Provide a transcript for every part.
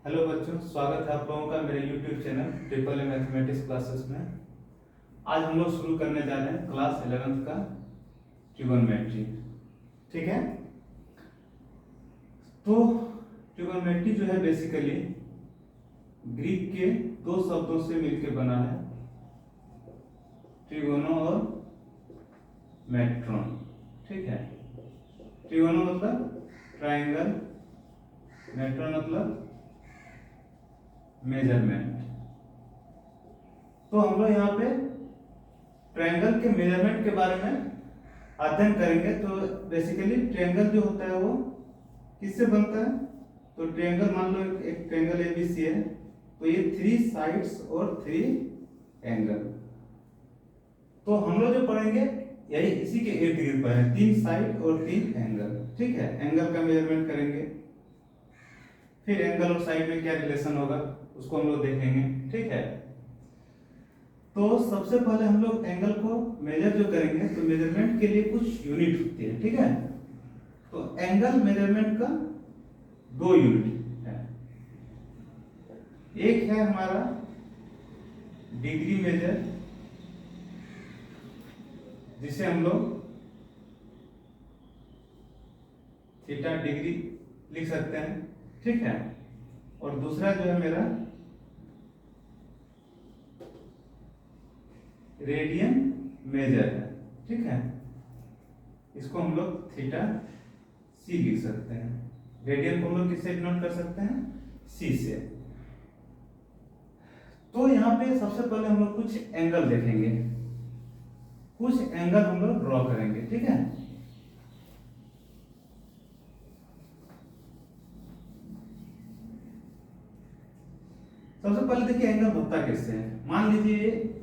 Hello बच्चों, स्वागत है आप लोगों का मेरे YouTube channel triple A mathematics classes में। आज हम लोग शुरू करने जा रहे हैं क्लास 11th का ट्रिगोनोमेट्री। ठीक है, तो ट्रिगोनोमेट्री जो है बेसिकली ग्रीक के दो शब्दों से मिलकर बना है, ट्रिगोनो और मेट्रॉन। ठीक है, ट्रिगोनो मतलब ट्रायंगल, मेट्रॉन मतलब मेजरमेंट। तो हम लोग यहाँ पे ट्रायंगल के मेजरमेंट के बारे में अध्ययन करेंगे। तो बेसिकली ट्रायंगल जो होता है वो किससे बनता है? तो ट्रायंगल, मान लो एक ट्रायंगल एबीसी है, तो ये 3 साइड्स और 3 एंगल। तो हम लोग जो पढ़ेंगे यही इसी के इर्द गिर्द पर है, 3 साइड और 3 एंगल। ठीक है, एंगल का मेजरमेंट करेंगे, फिर एंगल और साइड में क्या रिलेशन होगा उसको हम लोग देखेंगे। ठीक है, तो सबसे पहले हम लोग एंगल को मेजर जो करेंगे तो मेजरमेंट के लिए कुछ यूनिट होती है। ठीक है, तो एंगल मेजरमेंट का 2 यूनिट है। एक है हमारा डिग्री मेजर, जिसे हम लोग थीटा डिग्री लिख सकते हैं। ठीक है, और दूसरा जो है मेरा रेडियन मेजर है। ठीक है, इसको हम लोग थीटा सी लिख सकते हैं। रेडियन को हम लोग किससे डिनोट कर सकते हैं? सी से। तो यहाँ पे सबसे पहले हम लोग कुछ एंगल देखेंगे, कुछ एंगल हम लोग ड्रॉ करेंगे। ठीक है, सबसे पहले देखिए एंगल होता कैसे है। मान लीजिए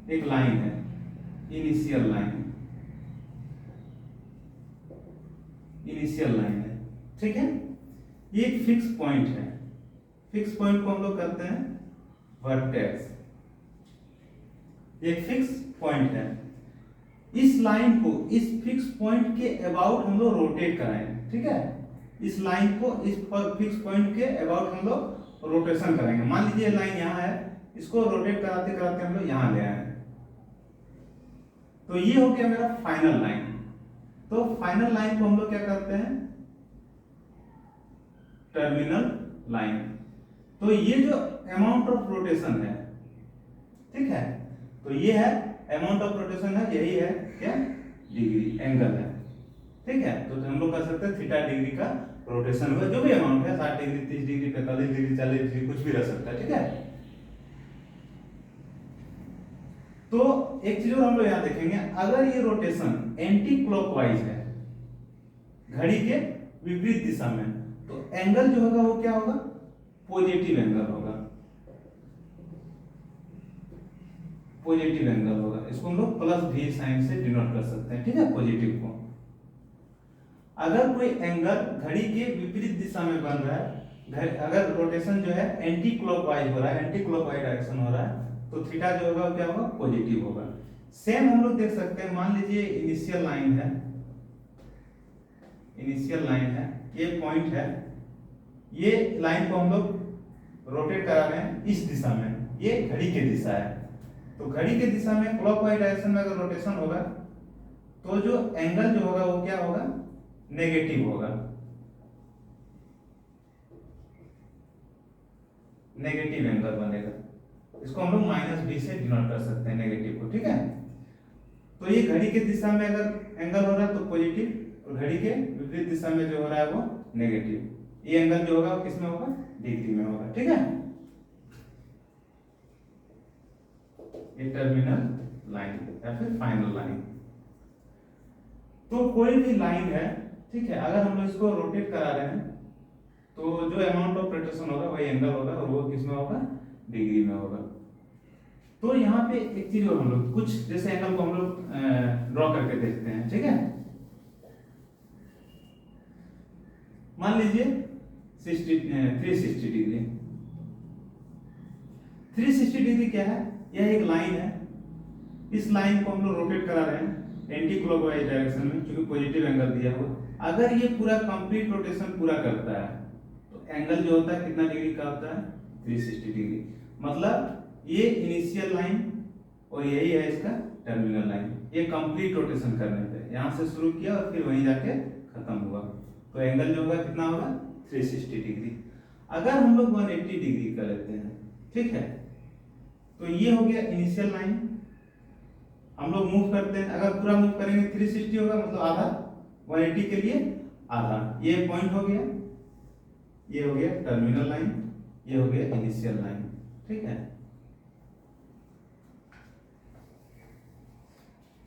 एक लाइन है, इनिशियल लाइन, इनिशियल लाइन है। ठीक है, ये एक फिक्स पॉइंट है। फिक्स पॉइंट को हम लोग कहते हैं वर्टेक्स। एक फिक्स पॉइंट है, इस लाइन को इस फिक्स पॉइंट के अबाउट हम लोग रोटेट कराएंगे। ठीक है, इस लाइन को इस फिक्स पॉइंट के अबाउट हम लोग रोटेशन करेंगे। मान लीजिए लाइन यहाँ है, इसको रोटेट कराते कराते हम लोग यहाँ ले आए, तो ये हो गया मेरा फाइनल लाइन। तो फाइनल लाइन को हम लोग क्या करते हैं? Terminal line. तो ये जो अमाउंट ऑफ रोटेशन है, ठीक है, तो ये है अमाउंट ऑफ रोटेशन है, यही है क्या? डिग्री, एंगल है। ठीक है, तो हम लोग कह सकते हैं थीटा डिग्री का रोटेशन हुआ, जो भी अमाउंट है, 60 डिग्री, 30 डिग्री, 45 डिग्री, 40 डिग्री, कुछ भी रह सकता है। ठीक है, तो एक चीज और हम लोग यहाँ देखेंगे, अगर ये रोटेशन एंटी क्लॉकवाइज है, घड़ी के विपरीत दिशा में, तो एंगल जो होगा वो क्या होगा? पॉजिटिव एंगल होगा, पॉजिटिव एंगल होगा। इसको हम लोग प्लस भी साइन से डिनोट कर सकते हैं। ठीक है, पॉजिटिव को। अगर कोई एंगल घड़ी के विपरीत दिशा में बन रहा है, अगर रोटेशन जो है एंटी क्लॉकवाइज हो रहा है, एंटी क्लॉकवाइज डायरेक्शन हो रहा है, तो थीटा जो होगा क्या होगा? पॉजिटिव होगा। सेम हम लोग देख सकते हैं, मान लीजिए इनिशियल लाइन है, इनिशियल लाइन है, ये पॉइंट है, ये लाइन को हम लोग रोटेट करा रहे हैं इस दिशा में, ये घड़ी की दिशा है। तो घड़ी की दिशा में क्लॉकवाइज डायरेक्शन में अगर रोटेशन होगा तो जो एंगल जो होगा वो क्या होगा? नेगेटिव होगा, नेगेटिव एंगल बनेगा। इसको हम लोग माइनस बी से डिनोट कर सकते हैं नेगेटिव को। ठीक है, तो ये घड़ी की दिशा में अगर एंगल हो रहा है तो पॉजिटिव, और घड़ी के विपरीत दिशा में जो हो रहा है वो नेगेटिव। ये एंगल जो होगा वो किस में होगा? डिग्री में होगा। ठीक है, ये टर्मिनल लाइन या फिर फाइनल लाइन। तो कोई भी लाइन है, ठीक है, अगर हम लोग इसको रोटेट करा रहे हैं तो जो अमाउंट ऑफ रोटेशन होगा वही एंगल होगा, और वो किस में होगा? डिग्री में होगा। तो यहाँ पे एक चीज और हम लोग कुछ जैसे एंगल को हम लोग ड्रॉ करके देखते हैं। ठीक है, मान लीजिए 360 डिग्री। 360 डिग्री क्या है? यह एक लाइन है, इस लाइन को हम लोग रोटेट करा रहे हैं एंटी क्लॉकवाइज डायरेक्शन में, क्योंकि पॉजिटिव एंगल दिया हुआ। अगर ये पूरा कंप्लीट रोटेशन पूरा करता है तो एंगल जो होता है कितना डिग्री का होता है, 360 डिग्री। मतलब ये इनिशियल लाइन और यही है इसका टर्मिनल लाइन। ये कंप्लीट रोटेशन करने पे यहाँ से शुरू किया और फिर वहीं जाके खत्म हुआ, तो एंगल जो होगा कितना होगा, 360 डिग्री। अगर हम लोग 180 डिग्री कर लेते हैं, ठीक है, तो ये हो गया इनिशियल लाइन। हम लोग मूव करते हैं, अगर पूरा मूव करेंगे 360 होगा, मतलब आधा, 180 के लिए आधा। ये पॉइंट हो गया, ये हो गया टर्मिनल लाइन, ये हो गया इनिशियल लाइन, ठीक है।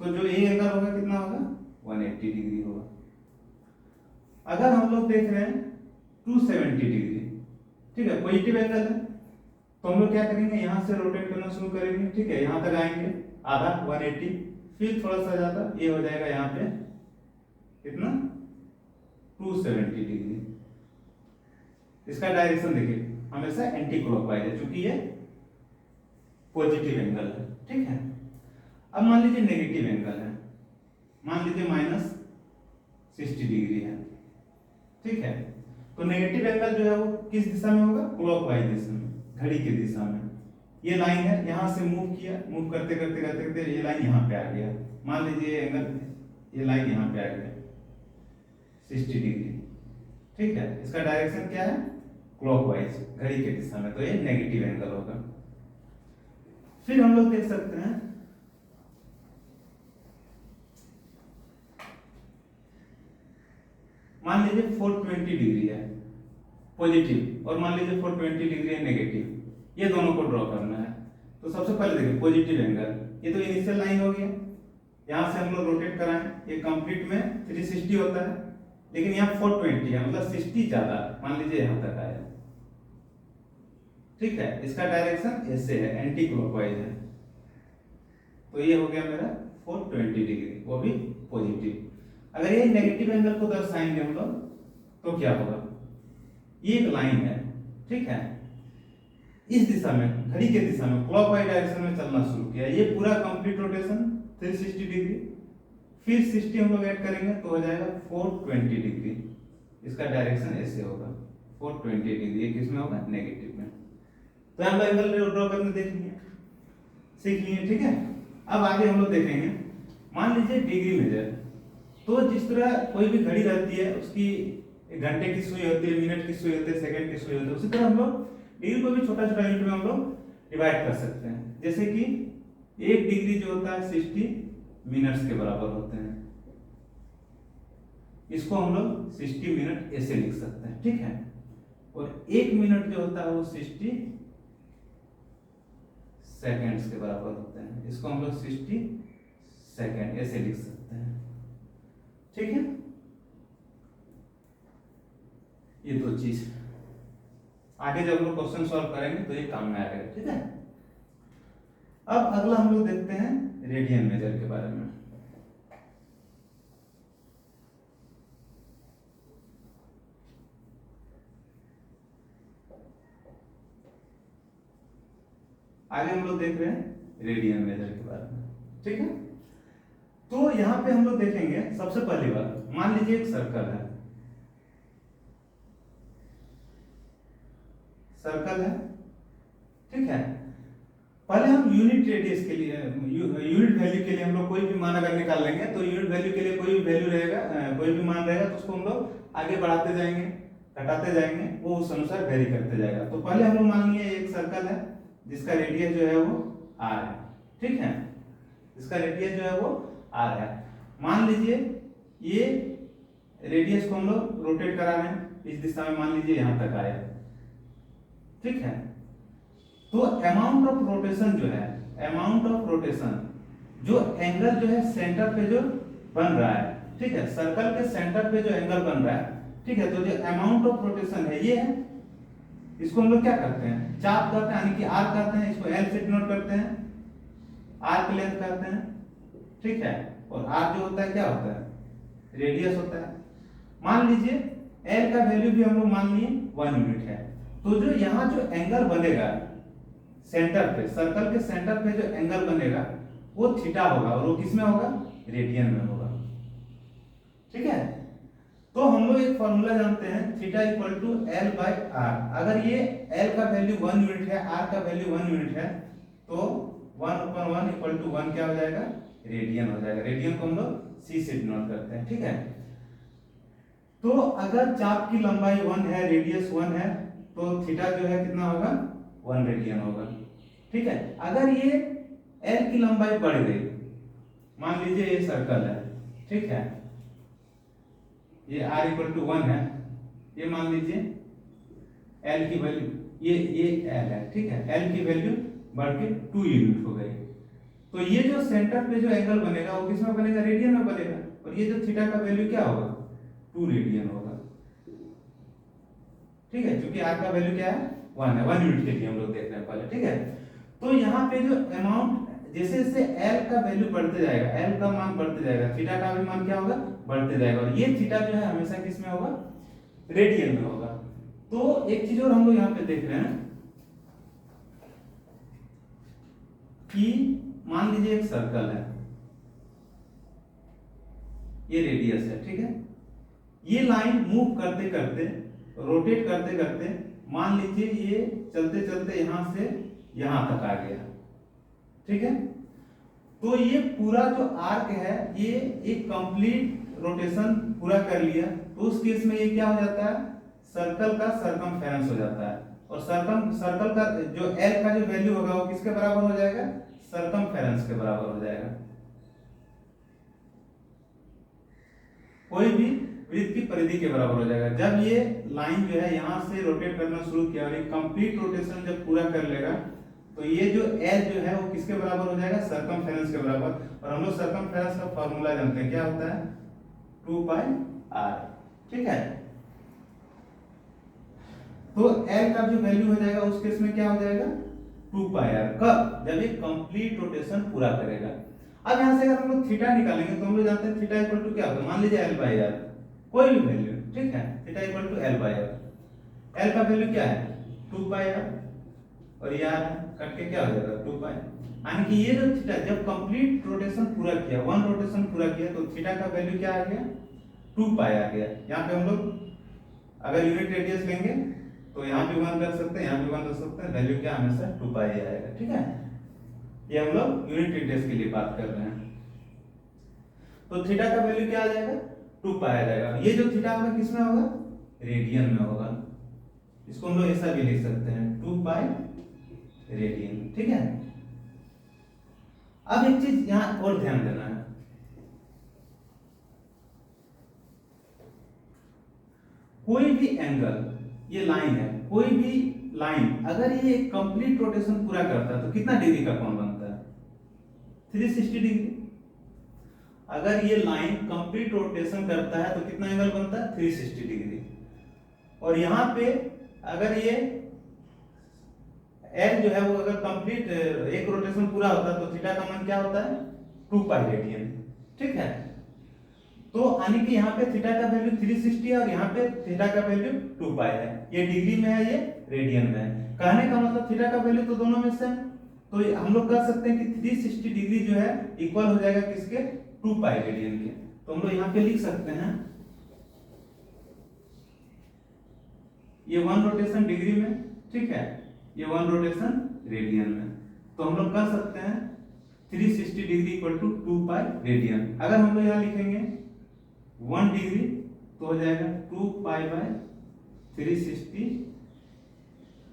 तो जो ये एंगल होगा कितना होगा, 180 डिग्री होगा। अगर हम लोग देख रहे हैं 270 डिग्री, ठीक है, पॉजिटिव एंगल है, तो हम लोग क्या करेंगे, यहां से रोटेट करना शुरू करेंगे, ठीक है, यहां तक आएंगे आधा 180, फिर थोड़ा सा ज्यादा, ये हो जाएगा यहाँ पे कितना, 270 डिग्री। इसका डायरेक्शन देखिए हमेशा एंटी क्लॉकवाइज है, क्योंकि ये पॉजिटिव एंगल है, ठीक है। अब मान लीजिए नेगेटिव एंगल है, मान लीजिए -60 डिग्री है, ठीक है, तो नेगेटिव एंगल जो है वो किस दिशा में होगा, क्लॉकवाइज दिशा में, घड़ी की दिशा में। ये लाइन है, यहां से मूव किया, मूव करते करते करते करते ये लाइन यहाँ पे आ गया, मान लीजिए एंगल, ये लाइन यहाँ पे आ गया 60 डिग्री, ठीक है। इसका डायरेक्शन क्या है, क्लॉकवाइज, घड़ी की दिशा में, तो ये नेगेटिव एंगल होगा। फिर हम लोग देख सकते हैं मान लीजिए 420 डिग्री है पॉजिटिव, और मान लीजिए 420 डिग्री है नेगेटिव, ये दोनों को ड्रॉ करना है। तो सबसे पहले देखिए पॉजिटिव एंगल, ये तो इनिशियल लाइन हो गया, यहां से हम लोग रोटेट कराएं, ये कंप्लीट में 360 होता है, लेकिन यहाँ 420 है, मतलब 60 ज्यादा, मान लीजिए यहां तक आया, ठीक है। इसका डायरेक्शन ऐसे है, एंटी क्लॉकवाइज है, तो ये हो गया मेरा 420 डिग्री, वो भी पॉजिटिव। अगर ये नेगेटिव एंगल को दर्शाएंगे हम लोग, तो क्या होगा, ये एक लाइन है, ठीक है, इस दिशा में, घड़ी के दिशा में, क्लॉकवाइज डायरेक्शन में चलना शुरू किया, ये पूरा कंप्लीट रोटेशन 360 डिग्री, फिर 60 हम लोग ऐड करेंगे तो हो जाएगा 420 डिग्री। इसका डायरेक्शन ऐसे होगा 420 डिग्री, ये किसमें होगा, नेगेटिव में। तो हम लोग एंगल ड्रॉ करने देख लिए, सीख लिए, ठीक है। अब आगे हम लोग देखेंगे, मान लीजिए डिग्री मेजर, तो जिस तरह कोई भी घड़ी रहती है, उसकी घंटे की सुई होती है, मिनट की सुई होती है, सेकंड की सुई होती है, उसी तरह हम लोग डिग्री को भी छोटा छोटा यूनिट में हम लोग डिवाइड कर सकते हैं। जैसे कि 1 डिग्री जो होता है 60 मिनट्स के बराबर होते हैं, इसको हम लोग 60 मिनट ऐसे लिख सकते हैं, ठीक है। और 1 मिनट जो होता है वो 60 सेकेंड्स के बराबर होते हैं, इसको हम लोग 60 सेकेंड ऐसे लिख सकते हैं, ठीक है। ये दो चीज आगे जब हम लोग क्वेश्चन सॉल्व करेंगे तो ये काम में आएगा, ठीक है। अब अगला हम लोग देखते हैं रेडियन मेजर के बारे में। आगे हम लोग देख रहे हैं रेडियन मेजर के बारे में, ठीक है। तो यहां पे हम लोग देखेंगे सबसे पहली बात, मान लीजिए एक सर्कल है, सर्कल है, ठीक है। पहले हम यूनिट रेडियस के लिए, यूनिट वैल्यू के लिए हम लोग कोई भी मान अगर निकाल लेंगे, तो यूनिट वैल्यू के लिए कोई भी वैल्यू रहेगा, कोई भी मान रहेगा, तो उसको हम लोग आगे बढ़ाते जाएंगे, घटाते जाएंगे, वो उस अनुसार वेरी करते जाएगा। तो पहले हम लोग मान लिए एक सर्कल है जिसका रेडियस जो है वो r है, ठीक है, इसका रेडियस जो है वो r है। मान लीजिए ये रेडियस को हम लोग रोटेट करा रहे हैं इस दिशा में, मान लीजिए यहां तक आया, ठीक है। तो अमाउंट ऑफ रोटेशन जो है, अमाउंट ऑफ रोटेशन, जो एंगल जो है सेंटर पे जो बन रहा है, ठीक है, सर्कल के सेंटर पे जो एंगल बन रहा है, ठीक है, तो जो अमाउंट ऑफ रोटेशन है ये है, इसको हम लोग क्या करते हैं, चाप करते हैं, यानी कि आर करते हैं, इसको एल से डिनोट करते हैं, आर की लेंथ करते हैं, ठीक है। और आर जो होता है क्या होता है, रेडियस होता है। मान लीजिए एल का वैल्यू भी हम लोग मान लिए 1 यूनिट है, तो जो यहाँ जो एंगल बनेगा सेंटर पे, सर्कल के सेंटर पे जो एंगल बनेगा वो थीटा होगा, और वो किस में होगा, रेडियन में होगा, ठीक है। तो हम लोग एक फॉर्मूला जानते हैं theta equal to L by R. अगर ये एल का वैल्यू 1 यूनिट है, आर का वैल्यू 1 यूनिट है, तो 1/1 इक्वल टू 1 क्या हो जाएगा, रेडियन हो जाएगा। रेडियन को हम लोग सी से डिनोट करते हैं, ठीक है। तो अगर चाप की लंबाई 1 है, रेडियस 1 है, तो थीटा जो है कितना होगा, 1 रेडियन होगा, ठीक है। अगर ये एल की लंबाई बढ़ गई, मान लीजिए ये सर्कल है, ठीक है, ये r इक्वल टू 1 है, ये मान लीजिए l की वैल्यू, ये l है, ठीक है, l की वैल्यू बढ़ के 2 यूनिट हो गई, तो ये जो सेंटर पे जो एंगल बनेगा वो किस में बनेगा, रेडियन में बनेगा, और ये जो थीटा का वैल्यू क्या होगा, 2 रेडियन होगा, ठीक है, क्योंकि r का वैल्यू क्या है, 1 है, 1 यूनिट के लिए हम लोग देख रहे हैं पहले, ठीक है। तो यहाँ पे जो अमाउंट जैसे जैसे l का वैल्यू बढ़ते जाएगा, l का मान बढ़ते जाएगा, थीटा का भी मान क्या होगा, बढ़ते जाएगा, और ये थीटा जो है हमेशा किस में होगा, रेडियन में होगा। तो एक चीज और हम लोग यहाँ पे देख रहे हैं कि मान लीजिए एक सर्कल है, ये रेडियस है, ठीक है, ये लाइन मूव करते करते, रोटेट करते करते, मान लीजिए ये चलते चलते यहां से यहां तक आ गया, ठीक है। तो ये पूरा जो आर्क है ये एक कंप्लीट रोटेशन पूरा कर लिया, तो उस केस में ये क्या हो जाता है, सर्कल का सरकमफेरेंस हो जाता है, और सर्कल का जो एल का जो वैल्यू होगा वो किसके बराबर हो जाएगा, सरकमफेरेंस के बराबर हो जाएगा। कोई भी वृत्त की परिधि के बराबर हो जाएगा। जब ये लाइन जो है यहाँ से रोटेट करना शुरू किया और ये कंप्लीट रोटेशन जब पूरा कर लेगा, तो ये जो एल जो है वो किसके बराबर हो जाएगा, सरकमफेरेंस के बराबर। और हम लोग सरकमफेरेंस का फॉर्मूला जानते हैं, क्या होता है, 2 पाई r, ठीक है। तो एल का जो वैल्यू हो जाएगा उस केस में क्या हो जाएगा, 2 पाई r, कब, जब ये कंप्लीट रोटेशन पूरा करेगा। अब यहाँ से अगर हम लोग थीटा निकालेंगे तो हम लोग जानते हैं थीटा इक्वल टू क्या होगा, मान लीजिए एल बाई आर, कोई भी वैल्यू, ठीक है, theta equal to L by R, L का वैल्यू क्या है, 2 पाई आर, और ये आर कट के क्या हो जाएगा, 2 पाई, यानी कि ये जो थीटा जब कंप्लीट रोटेशन पूरा किया, 1 रोटेशन पूरा किया, तो थीटा का वैल्यू क्या आ गया, 2 पाई आ गया। यहाँ पे हम लोग अगर यूनिट रेडियस लेंगे तो यहाँ भी 1 रख सकते हैं, यहाँ भी 1 रख सकते हैं, वैल्यू क्या हमेशा 2 पाई आएगा, ठीक है। ये हम लोग यूनिट रेडियस के लिए बात कर रहे हैं। तो थीटा का वैल्यू क्या आ जाएगा, 2 पाई आ जाएगा। ये जो थीटा होगा किस में होगा, रेडियन में होगा। इसको हम लोग ऐसा भी लिख सकते हैं, 2 पाई रेडियन, ठीक है। अब एक चीज यहां और ध्यान देना है, कोई भी एंगल, ये लाइन है, कोई भी लाइन अगर ये कंप्लीट रोटेशन पूरा करता है तो कितना डिग्री का कोण बनता है, 360 डिग्री। अगर ये लाइन कंप्लीट रोटेशन करता है तो कितना एंगल बनता है, 360 डिग्री। और यहाँ पे अगर ये एल जो है वो अगर कंप्लीट एक रोटेशन पूरा होता है तो थीटा का मान क्या होता है, 2 पाई रेडियन, ठीक है। तो यानी कि यहाँ पे थीटा का वैल्यू 360 है और यहाँ पे थीटा का वैल्यू 2 पाई है। ये डिग्री में है, ये रेडियन में है। कहने का मतलब थीटा का वैल्यू तो दोनों में सेम, तो हम लोग कह सकते हैं कि 360 डिग्री जो है इक्वल हो जाएगा किसके, 2 पाई रेडियन के। तो हम लोग यहाँ पे लिख सकते हैं ये 1 रोटेशन डिग्री में, ठीक है, ये 1 रोटेशन रेडियन में। तो हम लोग कह सकते हैं 360 degree equal to 2 pi radian. अगर हम लोग यहाँ लिखेंगे 1 डिग्री तो हो जाएगा 2 पाई बाय 360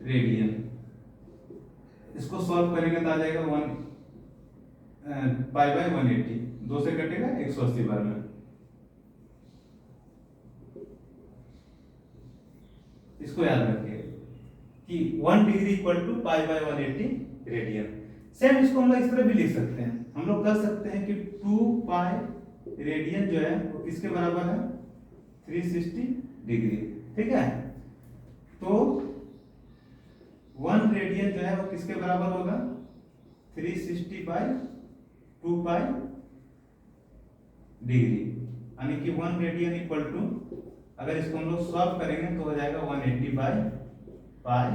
रेडियन। इसको सॉल्व करेंगे तो आ जाएगा 1 पाई बाय 180, 2 से कटेगा 180 बार में। इसको याद रखिए कि 1 degree equal to pi by 180 radian. Same इसको हम लोग इस तरह भी लिख सकते हैं, हम लोग कह सकते हैं कि 2 पाई रेडियन जो है वो किसके बराबर है, 360 डिग्री, ठीक है। तो 1 रेडियन जो है वो किसके बराबर होगा, 360 बाय 2 पाई डिग्री, यानी कि 1 रेडियन इक्वल टू, अगर इसको हम लोग सॉल्व करेंगे तो हो जाएगा 180 बाय पाई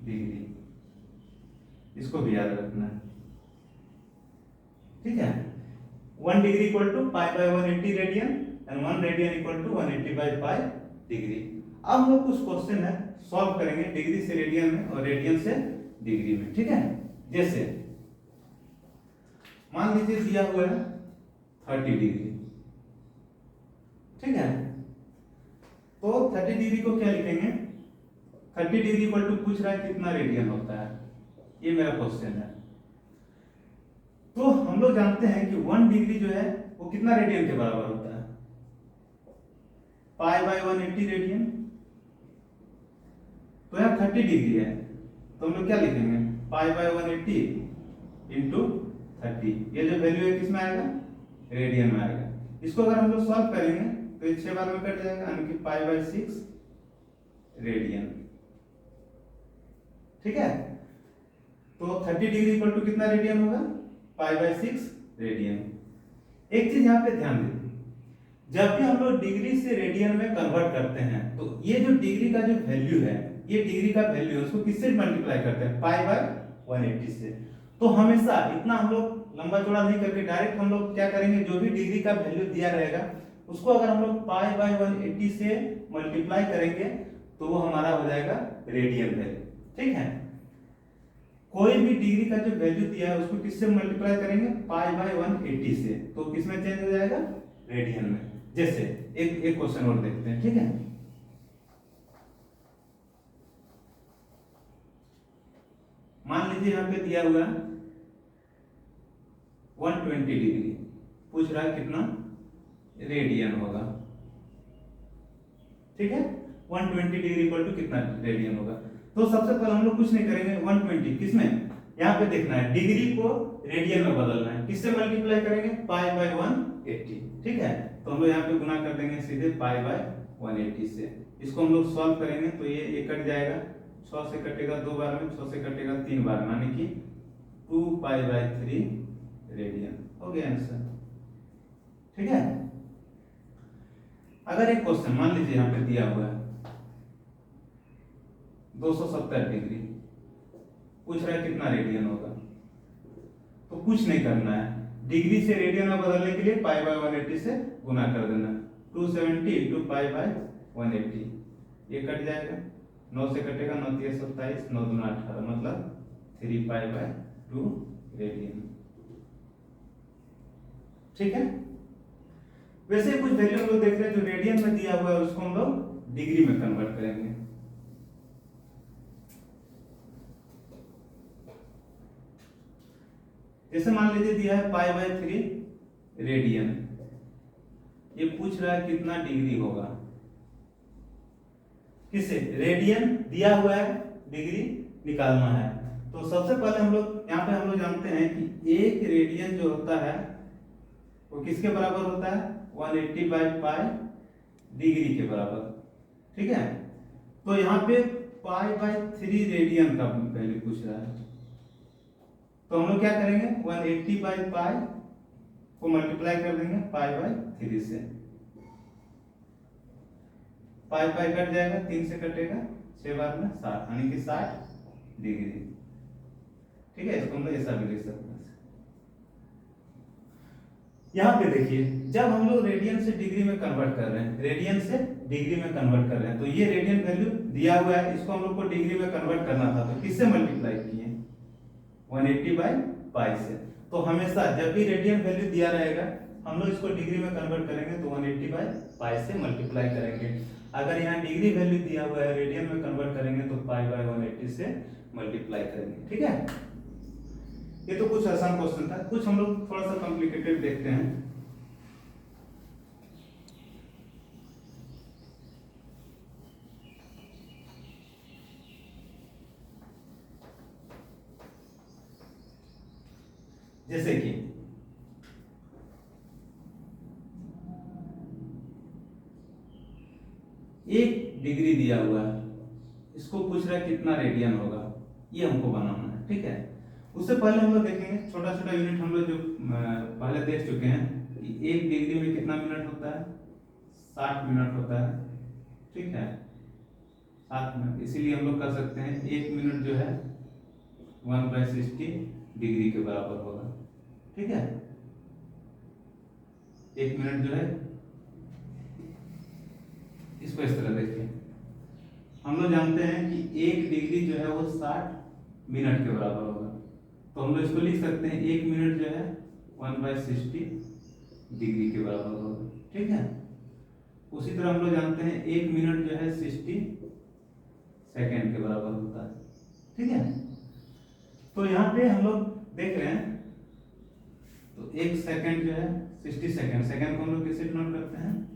डिग्री। इसको भी याद रखना है, ठीक है। 1 degree equal to pi by 180 radian and 1 radian equal to 180 by pi degree. अब हम लोग कुछ क्वेश्चन है सॉल्व करेंगे डिग्री से रेडियन में और रेडियन से डिग्री में, ठीक है। जैसे मान लीजिए दिया हुआ है 30 डिग्री, ठीक है। तो 30 डिग्री को क्या लिखेंगे, 30 डिग्री इक्वल टू पूछ रहा है कितना रेडियन होता है, ये मेरा क्वेश्चन है। तो हम लोग जानते हैं कि 1 डिग्री जो है वो कितना रेडियन के बराबर होता है, पाई बाय 180 रेडियन। तो यहाँ 30 डिग्री है तो हम लोग क्या लिखेंगे, पाई बाय 180 इंटू 30। ये जो वैल्यू है किसमें आएगा, रेडियन में आएगा। इसको अगर हम लोग सॉल्व करेंगे तो ये 6 बार में कट जाएगा, यानी कि पाई बाय 6 रेडियन, ठीक है। तो 30 डिग्री इक्वल टू कितना रेडियन होगा, पाई बाय 6 रेडियन। एक चीज यहाँ पे ध्यान दें, जब भी हम लोग डिग्री से रेडियन में कन्वर्ट करते हैं तो ये जो डिग्री का जो वैल्यू है, ये डिग्री का वैल्यू है, उसको किससे मल्टीप्लाई करते हैं, पाई बाय 180 से। तो हमेशा इतना हम लोग लंबा चौड़ा नहीं करके डायरेक्ट हम लोग क्या करेंगे, जो भी डिग्री का वैल्यू दिया रहेगा उसको अगर हम लोग पाई बाय 180 से मल्टीप्लाई करेंगे तो वो हमारा हो जाएगा रेडियन वैल्यू, ठीक है। कोई भी डिग्री का जो वैल्यू दिया है उसको किससे मल्टीप्लाई करेंगे, पाई बाय 180 से, तो किसमें चेंज हो जाएगा, रेडियन में। जैसे एक क्वेश्चन और देखते हैं, ठीक है। मान लीजिए यहाँ पे दिया हुआ 120 डिग्री, पूछ रहा है कितना रेडियन होगा, ठीक है। 120 डिग्री इक्वल टू कितना रेडियन होगा। तो सबसे पहले हम लोग कुछ नहीं करेंगे, 120 किसमें, यहाँ पे देखना है, डिग्री को रेडियन में बदलना है, किससे मल्टीप्लाई करेंगे, पाई बाय 180, ठीक है। तो हम लोग यहाँ पे गुना कर देंगे सीधे पाई बाय 180 से। इसको हम लोग सॉल्व करेंगे तो ये कट जाएगा, 6 से कटेगा 2 बार में, 6 से कटेगा 3 बार में, यानी कि 2 पाई बाय 3 रेडियन हो गया आंसर, ठीक है। अगर एक क्वेश्चन मान लीजिए यहाँ पे दिया हुआ है 270 डिग्री, पूछ रहा है कितना रेडियन होगा। तो कुछ नहीं करना है, डिग्री से रेडियन में बदलने के लिए पाई बाय 180 से गुना कर देना, 270 इंटू पाई बाय 180, ये कट जाएगा, 9 से कटेगा, 9 3 27, 9 2 18, मतलब 3 पाई बाय 2 रेडियन, ठीक है। वैसे कुछ वैल्यू हम लोग देख रहे हैं जो रेडियन में दिया हुआ है उसको हम लोग डिग्री में कन्वर्ट करेंगे। जैसे मान लीजिए दिया है पाई बाय 3 रेडियन, ये पूछ रहा है कितना डिग्री होगा, किससे, रेडियन दिया हुआ है, डिग्री निकालना है। तो सबसे पहले हम लोग यहाँ पे हम लोग जानते हैं कि 1 रेडियन जो होता है वो किसके बराबर होता है, 180 बाय पाई डिग्री के बराबर, ठीक है। तो यहाँ पे पाई बाय 3 रेडियन का वैल्यू पूछ रहा है, तो हम लोग क्या करेंगे, 180 बाय पाई को मल्टीप्लाई कर देंगे पाई बाय 3 से, पाई पाई कट जाएगा, 3 से कटेगा, 6 बार में 60, यानी कि 60 डिग्री, ठीक है। इसको हम लोग ऐसा भी लिख सकते हैं। यहाँ पे देखिए, जब हम लोग रेडियन से डिग्री में कन्वर्ट कर रहे हैं, रेडियन से डिग्री में कन्वर्ट कर रहे हैं, तो ये रेडियन वैल्यू दिया हुआ है, इसको हम लोग को डिग्री में कन्वर्ट करना था, तो किससे मल्टीप्लाई किए, 180 बाय पाई से। तो हमेशा जब भी रेडियन वैल्यू दिया रहेगा हम लोग इसको डिग्री में कन्वर्ट करेंगे तो 180 बाय पाई से मल्टीप्लाई करेंगे। अगर यहाँ डिग्री वैल्यू दिया हुआ है, रेडियन में कन्वर्ट करेंगे तो पाई बाय 180 से मल्टीप्लाई करेंगे, ठीक है। ये तो कुछ आसान क्वेश्चन था, कुछ हम लोग थोड़ा सा कॉम्प्लिकेटेड देखते हैं। जैसे कि एक डिग्री दिया हुआ है, इसको पूछ रहा है कितना रेडियन होगा, ये हमको बनाना है, ठीक है। उससे पहले हम लोग देखेंगे छोटा छोटा यूनिट, हम लोग जो पहले देख चुके हैं कि 1 डिग्री में कितना मिनट होता है, 60 मिनट होता है, ठीक है, 7 मिनट। इसीलिए हम लोग कर सकते हैं 1 मिनट जो है 1/60 डिग्री के बराबर होगा, ठीक है। 1 मिनट जो है, इसको इस तरह देखिए, हम लोग जानते हैं कि 1 डिग्री जो है वो 60 मिनट के बराबर होगा, तो हम लोग इसको लिख सकते हैं 1 मिनट जो है 1/60 डिग्री के बराबर होगा, ठीक है। उसी तरह हम लोग जानते हैं 1 मिनट जो है 60 सेकेंड के बराबर होता है, ठीक है। तो यहाँ पे हम लोग देख रहे हैं, तो 1 सेकेंड जो है 60 सेकेंड, सेकेंड को हम लोग किससे डिनोट करते हैं,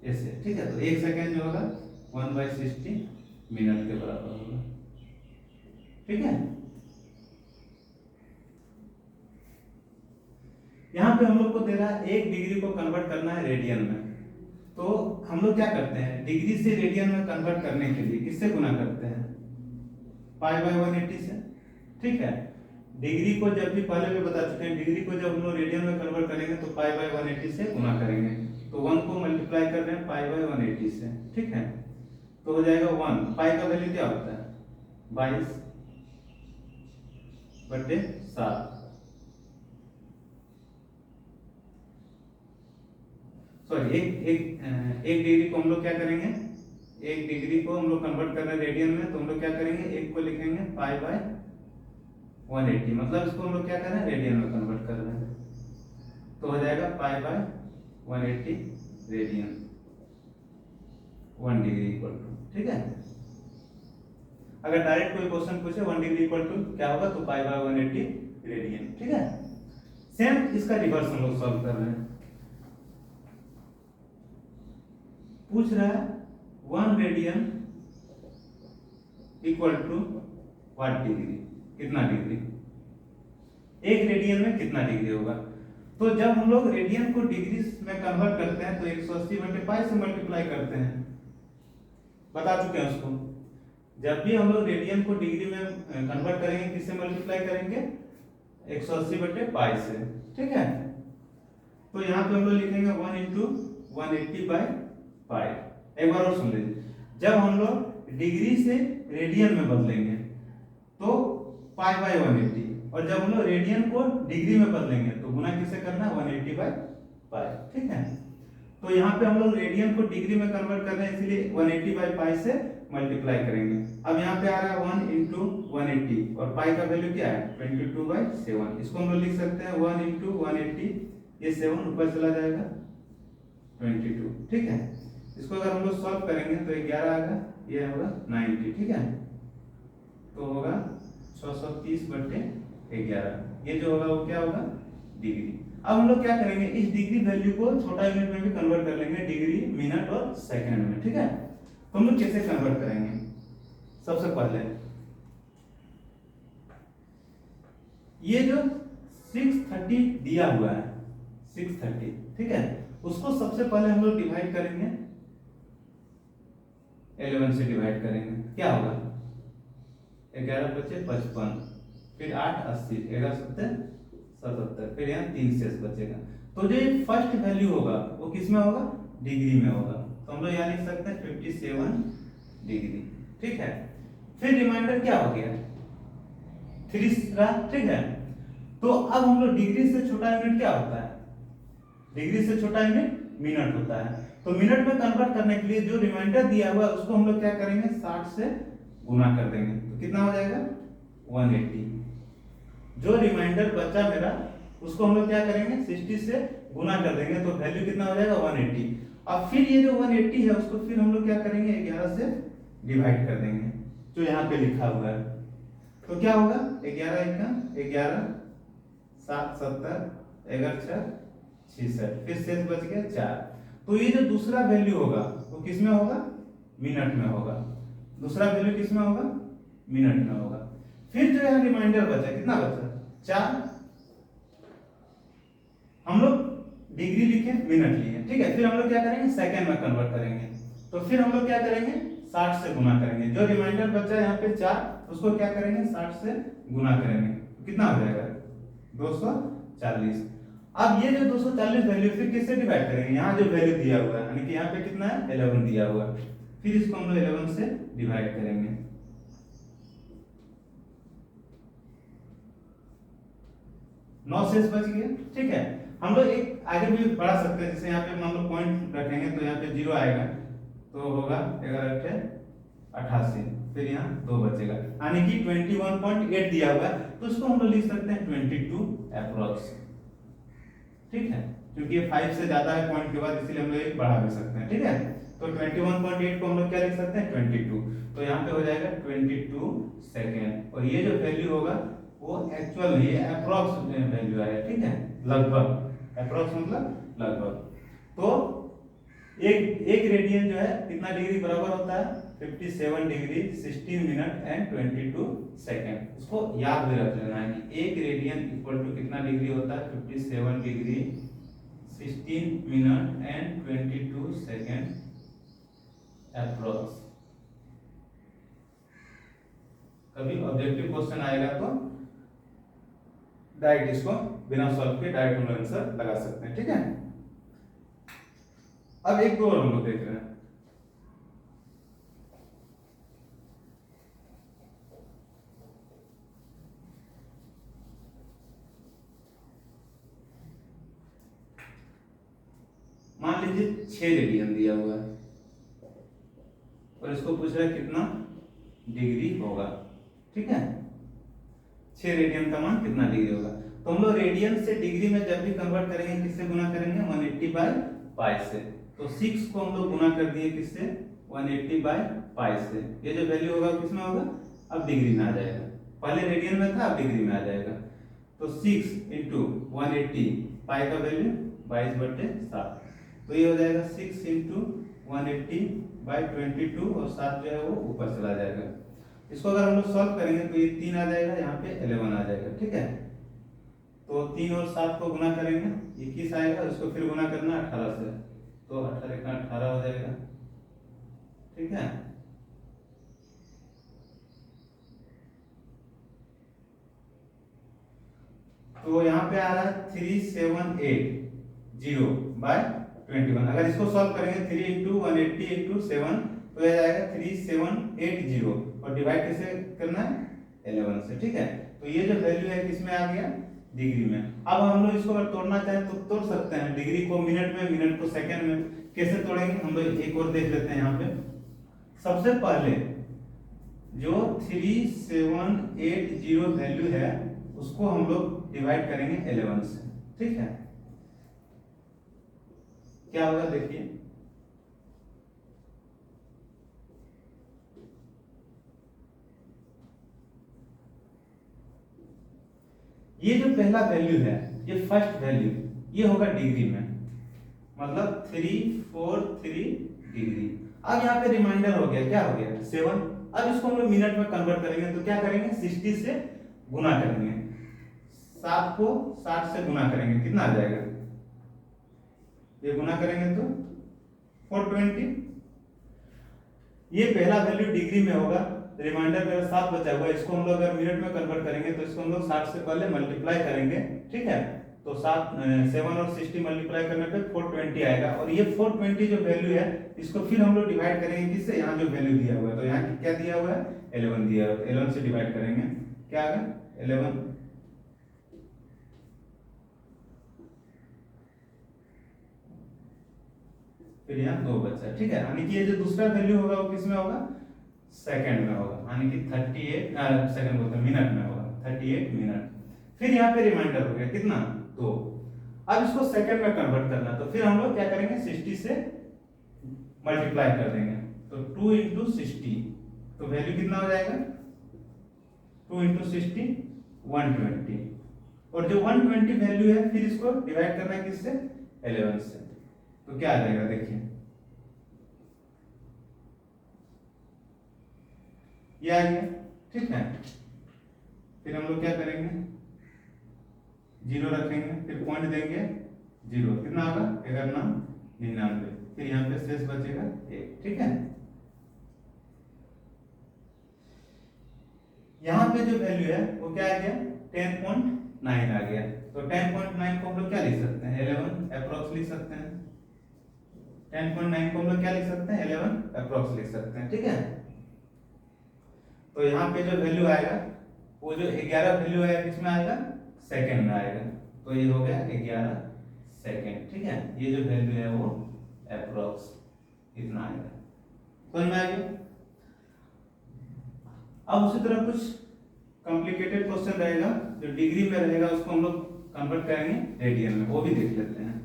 ऐसे, ठीक है। तो 1 सेकेंड जो होगा 1/60 मिनट के बराबर होगा, ठीक है। यहाँ पे हम लोग को दे रहा है 1 डिग्री को कन्वर्ट करना है रेडियन में, तो हम लोग क्या करते हैं, डिग्री से रेडियन में कन्वर्ट करने के लिए किससे गुना करते हैं, π/180 से, ठीक है। डिग्री को जब भी पहले भी बता चुके हैं, डिग्री को जब हम लोग रेडियन में कन्वर्ट करेंगे तो π/180 से गुना करेंगे, तो 1 को मल्टीप्लाई कर रहे हैं π/180 से, ठीक है। तो हो जाएगा 1, पाई का वैल्यू क्या होता है 22/7, सॉरी एक डिग्री को हम लोग क्या करेंगे, 1 डिग्री को हम लोग कन्वर्ट कर रहे हैं रेडियन में, तो हम लोग क्या करेंगे, 1 को लिखेंगे π/180, मतलब इसको हम लोग क्या कर रहे हैं, रेडियन में कन्वर्ट कर रहे हैं, तो हो जाएगा π/180 रेडियन 1 डिग्री इक्वल टू, ठीक है। अगर डायरेक्ट कोई क्वेश्चन पूछे 1 डिग्री इक्वल टू क्या होगा, तो π/180 रेडियन, ठीक है। सेम इसका रिवर्स हम लोग सॉल्व कर रहे हैं, पूछ रहा है 1 radian equal to what degree, कितना डिग्री, 1 रेडियन में कितना डिग्री होगा। तो जब हम लोग रेडियन को डिग्री में कन्वर्ट करते हैं तो 180 बटे पाई से मल्टीप्लाई करते हैं, बता चुके हैं उसको। जब भी हम लोग रेडियन को डिग्री में कन्वर्ट करेंगे किससे मल्टीप्लाई करेंगे, 180 बटे पाई से, ठीक है। तो यहाँ पे हम लोग लिखेंगे 1 × 180/पाई। एक बार और सुन लीजिए, जब हम लोग डिग्री से रेडियन में बदलेंगे तो π/180, और जब हम लोग रेडियन को डिग्री में बदलेंगे तो गुना किससे करना है, 180/पाई, ठीक है। तो यहाँ पे हम लोग रेडियन को डिग्री में कन्वर्ट कर रहे हैं, इसलिए 180/पाई से मल्टीप्लाई करेंगे। अब यहाँ पे आ रहा है 1 × 180 और पाई का वैल्यू क्या है 22/7, इसको हम लोग लिख सकते हैं 1 × 180, ये 7 ऊपर चला जाएगा 22, ठीक है। इसको अगर हम लोग सॉल्व करेंगे तो 11 आएगा, ये होगा 90, ठीक है। तो होगा 630/11, ये जो होगा वो क्या होगा, डिग्री। अब हम लोग क्या करेंगे, इस डिग्री वैल्यू को छोटा यूनिट में भी कन्वर्ट कर लेंगे, डिग्री, मिनट और सेकंड में, ठीक है। तो हम लोग कैसे कन्वर्ट करेंगे, सबसे पहले ये जो 630 दिया हुआ है 630, ठीक है, उसको सबसे पहले हम लोग डिवाइड करेंगे 11 से डिवाइड करेंगे, क्या होगा 11 × 5 = 55, फिर 8 = 80, 11 × 7 = 77, फिर यहाँ 3 शेष बचेगा। तो जो फर्स्ट वैल्यू होगा वो किस में होगा, डिग्री में होगा, तो हम लोग यहाँ लिख सकते हैं 57 डिग्री, ठीक है। फिर रिमाइंडर क्या हो गया 3 रहा, ठीक है। तो अब हम लोग डिग्री से छोटा यूनिट क्या होता है, डिग्री से छोटा यूनिट मिनट होता है, तो मिनट में कन्वर्ट करने के लिए जो रिमाइंडर दिया हुआ है उसको हम लोग क्या करेंगे 60 से गुना कर देंगे, तो कितना हो जाएगा 180। जो रिमाइंडर बचा मेरा उसको हम लोग क्या करेंगे 60 से गुना कर देंगे, तो वैल्यू कितना हो जाएगा 180। अब फिर ये जो 180 है उसको फिर हम लोग क्या करेंगे 11 से डिवाइड कर देंगे, जो यहाँ पे लिखा हुआ है, तो क्या होगा 11 × 11 7 70, 11 × 6 66, फिर शेष बच गया 4। तो ये जो दूसरा वैल्यू होगा वो किस में होगा, मिनट में होगा, दूसरा वैल्यू किस में होगा, मिनट में होगा। फिर जो यहाँ रिमाइंडर बचा कितना बचा 4, हम लोग डिग्री लिखे मिनट लिए, ठीक है। फिर हम लोग क्या करेंगे सेकंड में कन्वर्ट करेंगे, तो फिर हम लोग क्या करेंगे 60 से गुना करेंगे, जो रिमाइंडर बचा यहाँ पे 4 उसको क्या करेंगे 60 से गुना करेंगे, तो कितना हो जाएगा 240। अब ये जो 240 वैल्यू फिर किससे डिवाइड करेंगे, यहाँ जो वैल्यू दिया हुआ है यानी कि यहाँ पे कितना है 11 दिया हुआ है, फिर इसको हम लोग 11 से डिवाइड करेंगे, 9 शेष बच गया। ठीक है, हम लोग एक आगे भी बढ़ा सकते हैं, जैसे यहाँ पे मान लो पॉइंट रखेंगे तो यहाँ पे 0 आएगा, तो होगा 11×8 = 88, फिर यहाँ 2 बचेगा, यानी कि 21.8 दिया हुआ है, तो इसको हम लोग लिख सकते हैं 22 अप्रोक्स। ठीक है, क्योंकि ये 5 से ज्यादा है पॉइंट के बाद, इसीलिए हम लोग एक बढ़ा भी सकते हैं। ठीक है, तो 21.8 को हम लोग क्या लिख सकते हैं 22, तो यहाँ पे हो जाएगा 22 सेकेंड, और ये जो वैल्यू होगा वो एक्चुअल नहीं है, अप्रोक्स वैल्यू है। ठीक है, लगभग, अप्रोक्स मतलब लगभग। तो एक रेडियन जो है कितना डिग्री बराबर होता है 57 डिग्री 16 मिनट एंड 22 सेकेंड। इसको याद भी रख लेना है कि एक रेडियन इक्वल टू कितना डिग्री होता है 57 degree 16 minute and 22 second approx. कभी ऑब्जेक्टिव क्वेश्चन आएगा तो डायरेक्ट इसको बिना सॉल्व के डायरेक्ट हम लोग आंसर लगा सकते हैं। ठीक है, अब एक दो और हम लोग देख रहे हैं। मान लीजिए 6 रेडियन दिया हुआ है और इसको पूछ रहा है कितना डिग्री होगा। ठीक है, 6 रेडियन का मान कितना डिग्री होगा, तो हम लोग रेडियन से डिग्री में जब भी कन्वर्ट करेंगे किससे गुना करेंगे 180/π से। तो 6 को हम लोग गुना कर दिए किससे 180/π से। ये जो वैल्यू होगा किसमें होगा, अब डिग्री में आ जाएगा, पहले रेडियन में था अब डिग्री में आ जाएगा। तो 6 × 180, पाई का वैल्यू 22/7, तो ये हो जाएगा 6 × 180/22 और 7 जो है वो ऊपर चला जाएगा। इसको अगर हम लोग सॉल्व करेंगे तो ये 3 आ जाएगा, यहाँ पे 11 आ जाएगा। ठीक है, तो 3 और 7 को गुना करेंगे 21 आएगा, उसको फिर गुना करना 18 से, तो 18 का 18 हो जाएगा। ठीक है, तो यहाँ पे आ रहा है 3780/21। अगर इसको सॉल्व करेंगे 3 × 180 × 7 तो यह जाएगा 3780, और डिवाइड कैसे करना है 11 से। ठीक है, तो ये जो वैल्यू है किसमें आ गया डिग्री में। अब हम लोग इसको अगर तोड़ना चाहें तो तोड़ सकते हैं, डिग्री को मिनट में, मिनट को सेकंड में। कैसे तोड़ेंगे हम लोग एक और देख लेते हैं। यहाँ पे सबसे पहले जो 3780 वैल्यू है उसको हम लोग डिवाइड करेंगे 11 से। ठीक है, क्या होगा देखिए, ये जो पहला वैल्यू है, ये फर्स्ट वैल्यू, ये होगा डिग्री में, मतलब 343 डिग्री। अब यहाँ पे रिमाइंडर हो गया, क्या हो गया 7। अब इसको हम लोग मिनट में कन्वर्ट करेंगे तो क्या करेंगे 60 से गुना करेंगे, 7 को 60 से गुना करेंगे, कितना आ जाएगा, ये गुना करेंगे तो 420। ये पहला वैल्यू डिग्री में होगा, रिमाइंडर मेरा 7 बचा हुआ है, इसको हम लोग अगर मिनट में कन्वर्ट करेंगे तो इसको हम लोग 60 से पहले मल्टीप्लाई करेंगे। ठीक है, तो 7 और 60 मल्टीप्लाई करने पे 420 आएगा, और ये 420 जो वैल्यू है इसको फिर हम लोग डिवाइड करेंगे किससे, यहाँ जो वैल्यू दिया हुआ है, तो यहाँ क्या दिया हुआ है 11 दिया हुआ है, 11 से डिवाइड करेंगे, क्या आएगा 11, फिर यहाँ 2 बचा। ठीक है, यानी कि ये जो दूसरा वैल्यू होगा वो किसमें होगा सेकंड में होगा, यानी कि 38 सेकंड बोलते हैं, मिनट में होगा 38 मिनट। फिर यहाँ पे रिमाइंडर हो गया कितना 2। अब इसको सेकंड में कन्वर्ट करना, तो फिर हम लोग क्या करेंगे 60 से मल्टीप्लाई कर देंगे, तो 2 × 60, तो वैल्यू कितना हो जाएगा 2 × 60 120, और जो 120 वैल्यू है फिर इसको डिवाइड करना है किससे 11 से, तो क्या आ जाएगा देखिए, ये आ गया। ठीक है, फिर हम लोग क्या करेंगे 0 रखेंगे, फिर पॉइंट देंगे 0, कितना होगा 1199, फिर यहाँ पे शेष बचेगा 1। ठीक है, यहाँ पे जो वैल्यू है वो क्या आ गया 10.9 आ गया, तो 10.9 को हम लोग क्या लिख सकते हैं 11 अप्रोक्स लिख सकते हैं, 10.9 को हम लोग क्या लिख सकते हैं 11 अप्रोक्स लिख सकते हैं। ठीक है, तो यहाँ पे जो वैल्यू आएगा वो जो 11 वैल्यू है किसमें आएगा सेकेंड में आएगा, तो ये हो गया 11 सेकेंड। ठीक है, ये जो वैल्यू है वो अप्रोक्स इतना आएगा। समझ में आ गया। अब उसी तरह कुछ कॉम्प्लिकेटेड क्वेश्चन रहेगा जो डिग्री में रहेगा, उसको हम लोग कन्वर्ट करेंगे रेडियन में, वो भी देख लेते हैं।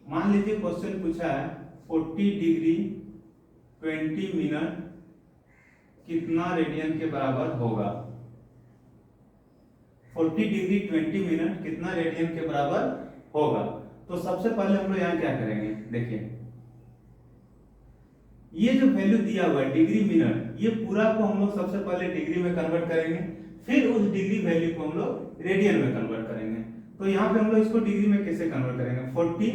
मान लीजिए क्वेश्चन पूछा है 40 डिग्री 20 मिनट कितना रेडियन के बराबर होगा। 40 डिग्री 20 मिनट कितना रेडियन के बराबर होगा। तो सबसे पहले हम लोग यहाँ क्या करेंगे, देखिए ये जो वैल्यू दिया हुआ है डिग्री मिनट, ये पूरा को हम लोग सबसे पहले डिग्री में कन्वर्ट करेंगे, फिर उस डिग्री वैल्यू को हम लोग रेडियन में कन्वर्ट करेंगे। तो यहाँ पे हम लोग इसको डिग्री में कैसे कन्वर्ट करेंगे, 40,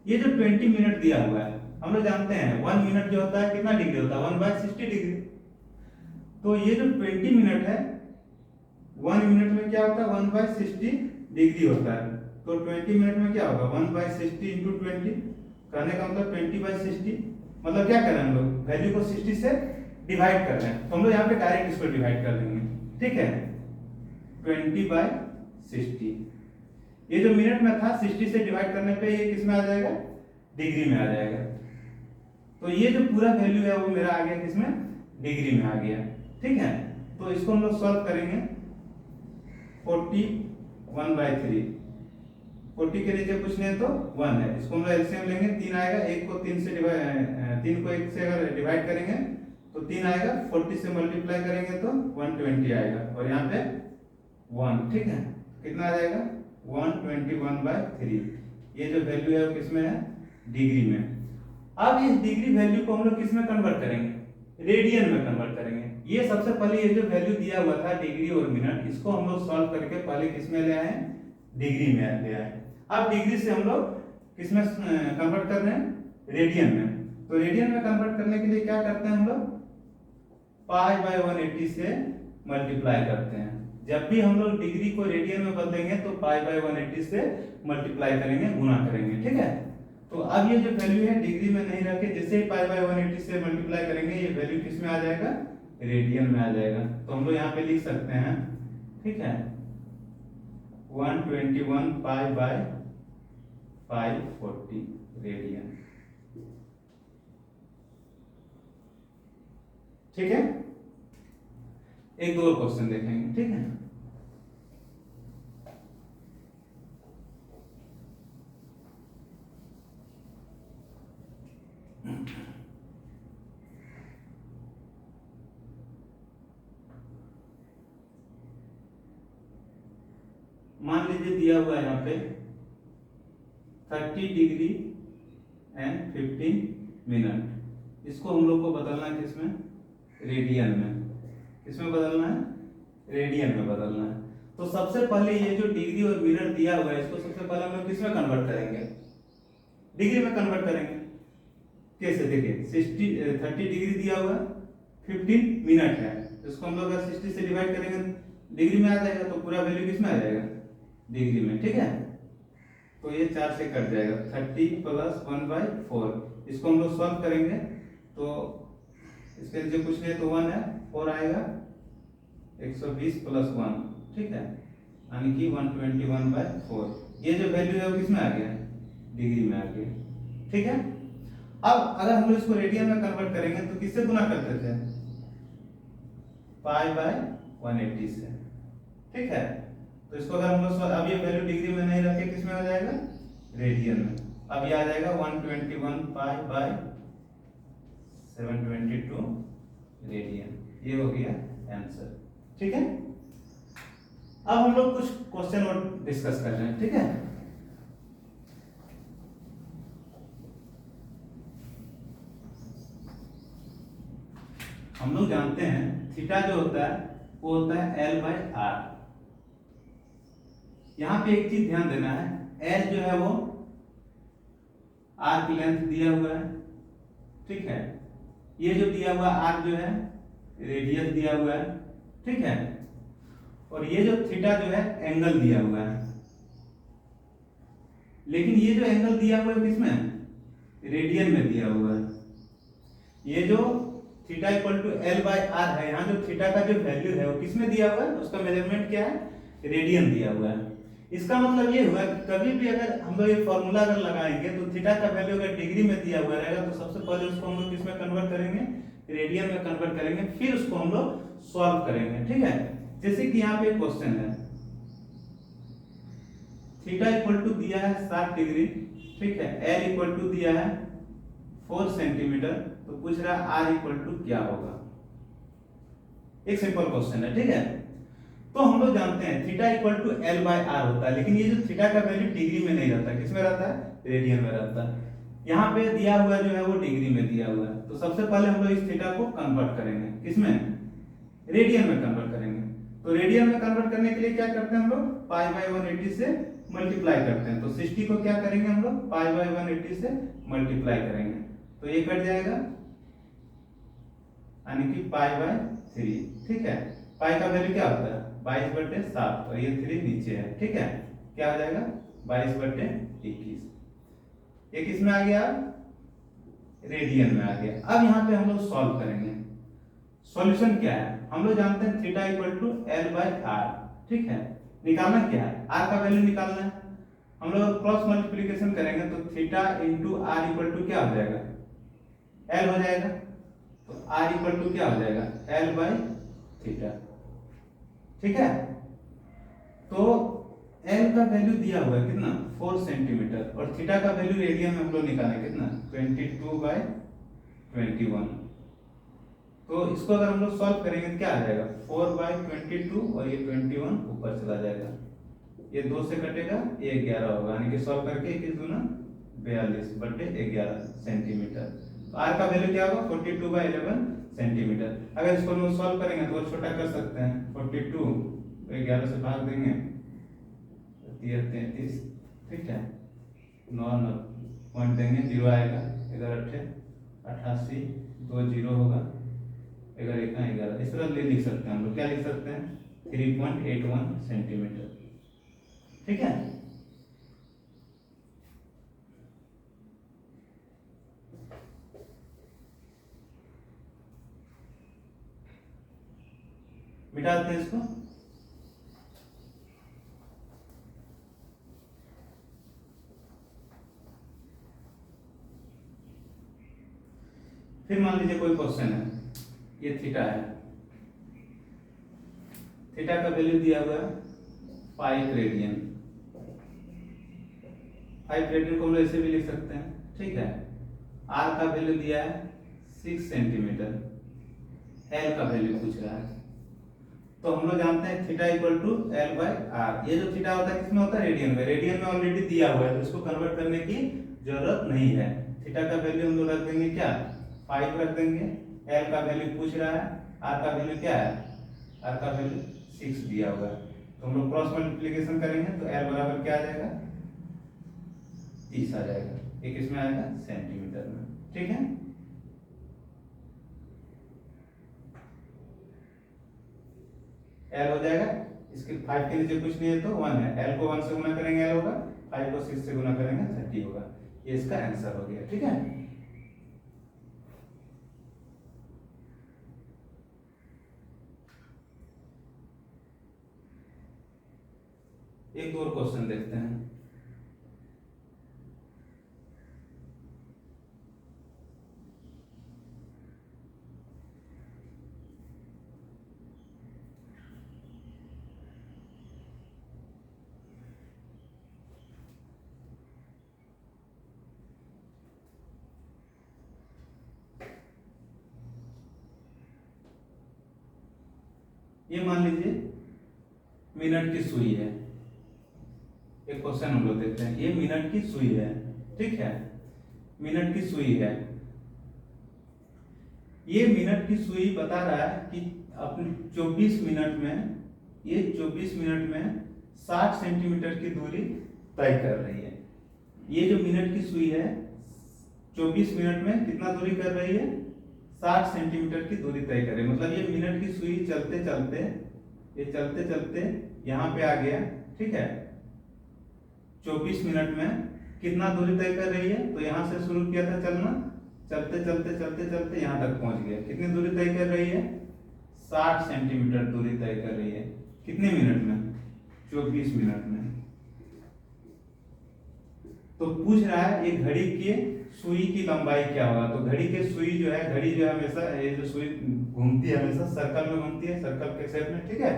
ये जो 20 मिनट दिया हुआ है, हम लोग जानते हैं 1 मिनट जो होता है कितना डिग्री होता है, 1/60 डिग्री। तो ये जो 20 मिनट है, 1 मिनट में क्या होता है 1/60 डिग्री होता है। तो 20 मिनट में क्या होगा 1/60 इंटू 20, कहने का मतलब 20/60, मतलब क्या कर रहे हैं हम लोग, वैल्यू को 60 से डिवाइड कर रहे हैं। तो हम लोग यहाँ पे डायरेक्ट इसको डिवाइड कर देंगे। ठीक है, 20/60, ये जो मिनट में था 60 से डिवाइड करने पे ये किस में आ जाएगा, डिग्री में आ जाएगा। तो ये जो पूरा वैल्यू है वो मेरा आ गया किसमें, डिग्री में आ गया। ठीक है, तो इसको हम लोग सॉल्व करेंगे। 41/3, 40 के नीचे कुछ नहीं तो 1 है, इसको हम लोग एलसीएम लेंगे, 3 आएगा, 1 को 3 से डिवाइड, 3 को 1 से अगर डिवाइड करेंगे तो 3 आएगा, 40 से मल्टीप्लाई करेंगे तो 120 आएगा, और यहाँ पे 1। ठीक है, कितना आ जाएगा 121/3। ये जो वैल्यू है वो किसमें है, डिग्री में। अब इस डिग्री वैल्यू को हम लोग किस में कन्वर्ट करेंगे, रेडियन में कन्वर्ट करेंगे। ये सबसे पहले ये जो वैल्यू दिया हुआ था डिग्री और मिनट, इसको हम लोग सॉल्व करके पहले किस में ले आए, डिग्री में ले आए। अब डिग्री से हम लोग किस में कन्वर्ट कर रहे हैं, रेडियन में। तो रेडियन में कन्वर्ट करने के लिए क्या करते हैं हम लोग, π/180 से मल्टीप्लाई करते हैं। जब भी हम लोग डिग्री को रेडियन में बदलेंगे तो π/180 से मल्टीप्लाई करेंगे, गुना करेंगे। ठीक है, तो अब ये जो वैल्यू है डिग्री में नहीं रखे, जैसे ही π/180 से मल्टीप्लाई करेंगे ये वैल्यू किस में आ जाएगा, रेडियन में आ जाएगा। तो हम लोग यहाँ पे लिख सकते हैं, ठीक है, 121 π/540 रेडियन। ठीक है, एक दो और क्वेश्चन देखेंगे। ठीक है, मान लीजिए दिया हुआ है यहाँ पे 30 डिग्री एंड 15 मिनट, इसको हम लोग को बदलना है किसमें, रेडियन में। किसमें बदलना है, रेडियन में बदलना है। तो सबसे पहले ये जो डिग्री और मिनट दिया हुआ है, इसको सबसे पहले हम लोग किसमें कन्वर्ट करेंगे, डिग्री में कन्वर्ट करेंगे। कैसे, देखिए 30 डिग्री दिया हुआ है, 15 मिनट है, इसको हम लोग अगर 60 से डिवाइड करेंगे डिग्री में आ जाएगा, तो पूरा वैल्यू किस में आ जाएगा, डिग्री में। ठीक है, तो ये 4 से कट जाएगा, 30 + 1/4। इसको हम लोग सॉल्व करेंगे तो इसके नीचे कुछ नहीं तो 1 है, 4 आएगा, 120 + 1। ठीक है, यानी कि 121/4। ये जो वैल्यू है वो किस में आ गया, डिग्री में आ गया। ठीक है, अब अगर हम लोग इसको रेडियन में कन्वर्ट करेंगे तो किससे गुना करते थे, π/180 से। ठीक है, तो इसको अगर हम लोग अब ये वैल्यू डिग्री में नहीं रखे, किस में आ जाएगा, रेडियन में। अब ये आ जाएगा 121 π/722 रेडियन। ये हो गया आंसर। ठीक है, अब हम लोग कुछ क्वेश्चन और डिस्कस कर रहे हैं। ठीक है, हम लोग जानते हैं थीटा जो होता है वो होता है L/R। यहां पे एक चीज ध्यान देना है, L जो है वो R की लेंथ दिया हुआ है। ठीक है, ये जो दिया हुआ R जो है रेडियस दिया हुआ है। ठीक है, और ये जो थीटा जो है एंगल दिया हुआ है। लेकिन ये जो एंगल दिया हुआ है किसमें, रेडियन में दिया हुआ है। ये जो theta equal to L by R है, यहाँ जो थीटा का जो वैल्यू है वो किसमें दिया हुआ है, उसका मेजरमेंट क्या है, रेडियन दिया हुआ है। इसका मतलब ये हुआ कि कभी भी अगर हम लोग ये फॉर्मूला अगर लगाएंगे तो थीटा का वैल्यू अगर डिग्री में दिया हुआ रहेगा तो सबसे पहले उसको हम लोग किसमें कन्वर्ट करेंगे, रेडियन में कन्वर्ट करेंगे, फिर उसको हम लोग सॉल्व करेंगे। ठीक है, जैसे कि यहाँ पे एक क्वेश्चन है, थीटा इक्वल टू दिया है 60 डिग्री, ठीक है, एल इक्वल टू दिया है 4 सेंटीमीटर, तो पूछ रहा है आर इक्वल टू क्या होगा। एक सिंपल क्वेश्चन है, ठीक है। तो हम लोग जानते हैं theta equal to L by R होता है, लेकिन ये जो थीटा का वैल्यू डिग्री में नहीं रहता, किसमें रहता है, रेडियन में रहता है। यहाँ पे दिया हुआ जो है वो डिग्री में दिया हुआ है, तो सबसे पहले हम लोग इस थीटा को कन्वर्ट करेंगे, किसमें, रेडियन में कन्वर्ट करेंगे। तो रेडियन में कन्वर्ट करने के लिए क्या करते हैं हम लोग, पाई बाय 180 से मल्टीप्लाई करते हैं। तो 60 को क्या करेंगे हम लोग, पाई बाय 180 से मल्टीप्लाई करेंगे, तो ये कट जाएगा, यानी कि पाई बाय 3। ठीक है, पाई का वैल्यू क्या होता है, 22/7, और ये 3 नीचे है। ठीक है, क्या हो जाएगा, 22/21। ये किस में आ गया, रेडियन में आ गया। अब यहाँ पे हम लोग सॉल्व करेंगे। सॉल्यूशन क्या है, हम लोग जानते हैं theta equal to L by are. ठीक है, निकालना क्या है, आर का वैल्यू निकालना है। हम लोग क्रॉस मल्टीप्लिकेशन करेंगे तो theta into are equal to क्या हो जाएगा, एल हो जाएगा। तो आर इक्वल टू क्या हो जाएगा, एल बाय थीटा। ठीक है, तो एल का वैल्यू दिया हुआ है कितना, 4 सेंटीमीटर, और थीटा का वैल्यू रेडियन में हम लोग निकालें कितना, 22/21। तो इसको अगर हम लोग सॉल्व करेंगे तो क्या आ जाएगा, 4/22, और ये 21 ऊपर चला जाएगा, ये 2 से कटेगा, ये 11 होगा, यानी कि सॉल्व करके 21 दूना 42/11 सेंटीमीटर। तो आर का वैल्यू क्या होगा, 42/11 सेंटीमीटर। अगर इसको हम सॉल्व करेंगे तो छोटा कर सकते हैं, 42 तो 11 से भाग देंगे, 33। ठीक है, 9 पॉइंट देंगे, 0 आएगा, इधर 88, 2 0 होगा, इधर 11। इस तरह लिख सकते हैं हम लोग, क्या लिख सकते हैं, 3.81 सेंटीमीटर। ठीक है, मिटा देते हैं इसको। फिर मान लीजिए कोई क्वेश्चन है, ये थीटा है, थीटा का वैल्यू दिया हुआ है 5 रेडियन। 5 रेडियन को हम लोग ऐसे भी लिख सकते हैं। ठीक है, आर का वैल्यू दिया है 6 सेंटीमीटर, एल का वैल्यू पूछ रहा है। तो हम लोग जानते हैं theta equal to L by are. ये जो थीटा होता है किसमें होता है, रेडियन में। रेडियन में ऑलरेडी दिया हुआ है, तो इसको कन्वर्ट करने की जरूरत नहीं है। थीटा का वैल्यू हम लोग रख देंगे क्या, 5 रख देंगे। एल का वैल्यू पूछ रहा है, आर का वैल्यू क्या है, आर का वैल्यू 6 दिया हुआ है। तो हम लोग क्रॉस मल्टीप्लिकेशन करेंगे तो एल बराबर क्या आ जाएगा, 30 आ जाएगा। ये किसमें आएगा, सेंटीमीटर में। ठीक है, एल हो जाएगा, इसके 5 के नीचे कुछ नहीं है तो 1 है, एल को 1 से गुना करेंगे एल होगा, 5 को 6 से गुना करेंगे 30 होगा। ये इसका आंसर हो गया। ठीक है, एक और क्वेश्चन देखते हैं। ये मान लीजिए मिनट की सुई है, एक क्वेश्चन हम लोग देखते हैं। ये मिनट की सुई है, ठीक है, मिनट की सुई है। ये मिनट की सुई बता रहा है कि अपने 24 मिनट में, ये 24 मिनट में 60 सेंटीमीटर की दूरी तय कर रही है। ये जो मिनट की सुई है 24 मिनट में कितना दूरी कर रही है, 60 सेंटीमीटर की दूरी तय कर रही है। मतलब ये मिनट की सुई चलते चलते, ये चलते चलते यहाँ पे आ गया। ठीक है, 24 मिनट में कितना दूरी तय कर रही है, तो यहाँ से शुरू किया था चलना, चलते चलते चलते चलते यहाँ तक पहुंच गया। कितनी दूरी तय कर रही है? 60 सेंटीमीटर दूरी तय कर रही है। कितने मिनट में? 24 मिनट में। तो पूछ रहा है ये घड़ी के सुई की लंबाई क्या होगा। तो घड़ी के सुई जो है, घड़ी जो है हमेशा, ये जो सुई घूमती है हमेशा सर्कल में घूमती है, सर्कल के शेप में, ठीक है।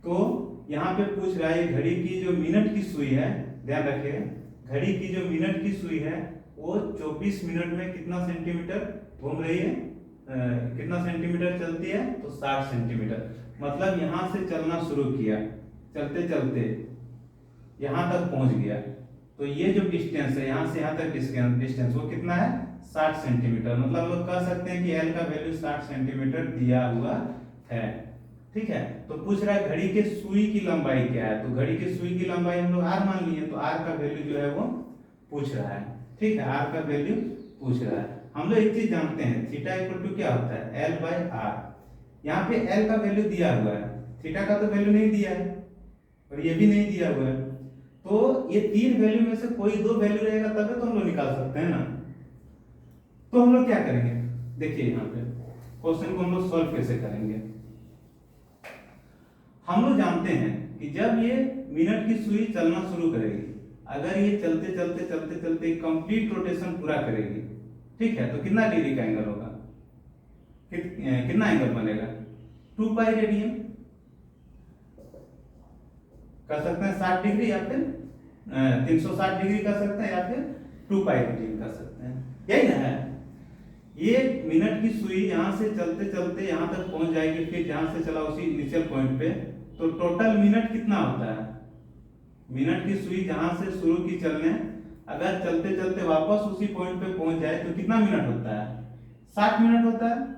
तो यहाँ पे पूछ रहा है घड़ी की जो मिनट की सुई है, ध्यान रखिए, घड़ी की जो मिनट की सुई है वो 24 मिनट में कितना सेंटीमीटर घूम रही है, कितना सेंटीमीटर चलती है, तो 60 सेंटीमीटर। मतलब यहाँ से चलना शुरू किया, चलते चलते यहाँ तक पहुंच गया। तो ये जो डिस्टेंस है यहाँ से यहाँ तक डिस्टेंस वो कितना है? 60 सेंटीमीटर। मतलब हम लोग कह सकते हैं कि एल का वैल्यू 60 सेंटीमीटर दिया हुआ है, ठीक है। तो पूछ रहा है घड़ी के सुई की लंबाई क्या है। तो घड़ी की सुई की लंबाई हम लोग आर मान लिए, तो आर का वैल्यू जो है वो पूछ रहा है, ठीक है, आर का वैल्यू पूछ रहा है। हम लोग एक चीज जानते हैं, थीटा इक्वल टू क्या होता है? L by are. यहाँ पे एल का वैल्यू दिया हुआ है, थीटा का तो वैल्यू नहीं दिया है और ये भी नहीं दिया हुआ है। तो ये तीन वैल्यू में से कोई दो वैल्यू रहेगा तब तो हम लोग निकाल सकते हैं ना। तो हम लोग क्या करेंगे, देखिए यहाँ पे क्वेश्चन को हम लोग सॉल्व कैसे करेंगे। हम लोग जानते हैं कि जब ये मिनट की सुई चलना शुरू करेगी, अगर ये चलते चलते चलते चलते कंप्लीट रोटेशन पूरा करेगी, ठीक है, तो कितना डिग्री का एंगल होगा, कितना एंगल बनेगा? 2 पाई रेडियन। कर सकते हैं 60 डिग्री या फिर 360 डिग्री कर सकते हैं या फिर 2 पाई रेडियन कर सकते हैं, यही ना है। ये मिनट की सुई यहाँ से चलते चलते यहाँ तक पहुंच जाएगी, फिर जहां से चला उसी इनिशियल पॉइंट पे, तो टोटल मिनट कितना होता है? मिनट की सुई जहां से शुरू की चलने, अगर चलते चलते वापस उसी पॉइंट पे पहुंच जाए तो कितना मिनट होता है? 60 मिनट होता है।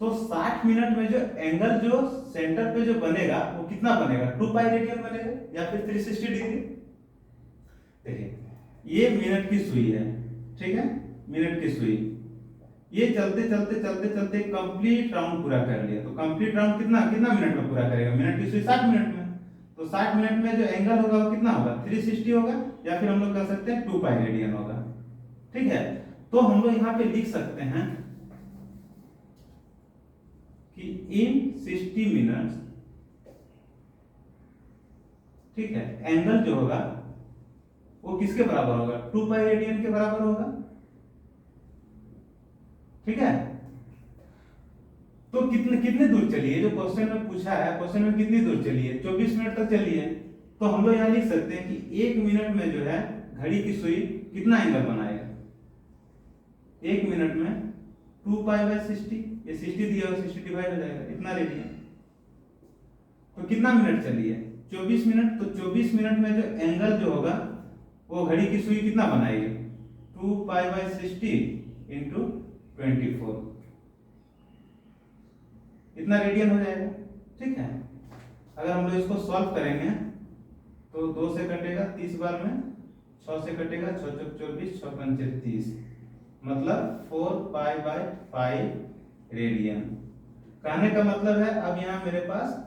तो 60 मिनट में जो एंगल जो सेंटर पे जो बनेगा वो कितना बनेगा? 2 पाई रेडियन बनेगा या फिर 360 डिग्री। देखिए ये मिनट की सुई है, ठीक है, मिनट की सुई, ये चलते चलते चलते चलते कंप्लीट राउंड पूरा कर लिया। तो कंप्लीट राउंड कितना कितना मिनट में पूरा करेगा? मिनट की सुई 60 मिनट में। तो 60 मिनट में जो एंगल होगा वो कितना होगा? 360 होगा या फिर हम लोग कह सकते हैं 2 पाई रेडियन होगा, ठीक है। तो हम लोग यहाँ पे लिख सकते हैं कि इन 60 मिनट्स, ठीक है, एंगल जो होगा वो किसके बराबर होगा? 2 पाई रेडियन के बराबर होगा, ठीक है। तो कितने कितने दूर चली है? जो क्वेश्चन में पूछा है, क्वेश्चन में कितनी दूर चली है? 24 मिनट तक चली है। तो हम लोग यहाँ लिख सकते हैं कि 1 मिनट में जो है घड़ी की सुई कितना एंगल बनाएगा? 1 मिनट में 2 पाई बाई 60, ये 60 दिया और 60 डिवाइड हो जाएगा, इतना रेडियन। तो कितना मिनट चली है? 24 मिनट। तो 24 मिनट में जो एंगल जो होगा वो घड़ी की सुई कितना बनाएगी? 2 पाई बाई 60 इंटू 24, इतना रेडियन हो जाएगा, ठीक है। अगर हम लोग इसको सॉल्व करेंगे तो 2 से कटेगा 30 बार में, 6 से कटेगा 6 चौक 24, 6 पंचे 30, मतलब 4 पाई बाई 5 रेडियन। कहने का मतलब है अब यहाँ मेरे पास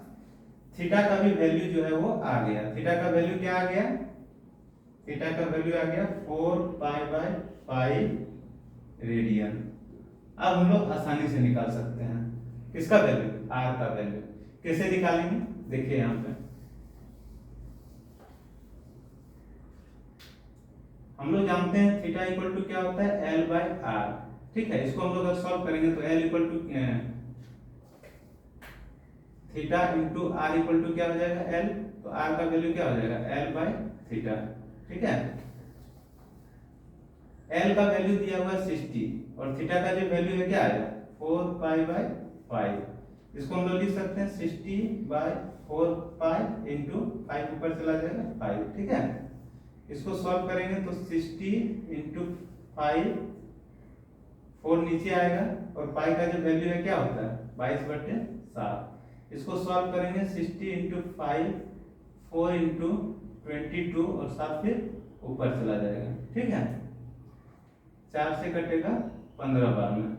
थीटा का भी वैल्यू जो है वो आ गया। थीटा का वैल्यू क्या आ गया? थीटा का वैल्यू आ गया 4 पाई बाई 5 रेडियन। अब हम लोग आसानी से निकाल सकते हैं किसका वैल्यू? आर का वैल्यू। कैसे निकालेंगे? देखिए यहाँ पे हम लोग जानते हैं थीटा इक्वल टू क्या होता है? एल बाई आर, ठीक है। इसको हम लोग अगर सॉल्व करेंगे तो L equal to theta into are equal to क्या हो जाएगा? एल। तो आर का वैल्यू क्या हो जाएगा? एल बाई थीटा, ठीक है। एल का वैल्यू दिया हुआ है 60 और थीटा का जो वैल्यू है क्या आएगा? 4 पाई बाई 5। इसको हम लोग लिख सकते हैं 60 बाई 4 पाई इंटू 5 ऊपर चला जाएगा 5, ठीक है। इसको सॉल्व करेंगे तो 60 इंटू 5, 4 नीचे आएगा और पाई का जो वैल्यू है क्या होता है? 22/7। इसको सॉल्व करेंगे 60 इंटू 5, 4 इंटू 22 और 7 फिर ऊपर चला जाएगा, ठीक है। 4 से कटेगा 15 बार में,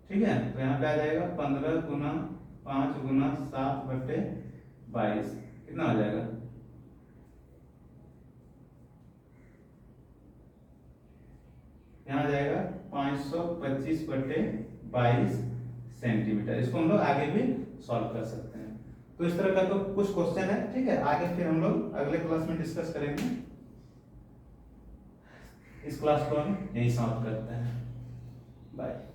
ठीक है। तो यहाँ पे आ जाएगा 15 गुना 5 गुना 7/22, कितना हो जाएगा? यहाँ जाएगा 525/22 सेंटीमीटर। इसको हम लोग आगे भी सॉल्व कर सकते हैं। तो इस तरह का तो कुछ क्वेश्चन है, ठीक है। आगे फिर हम लोग अगले क्लास में डिस्कस करेंगे। इस क्लास को हम यही समाप्त करते हैं। बाय।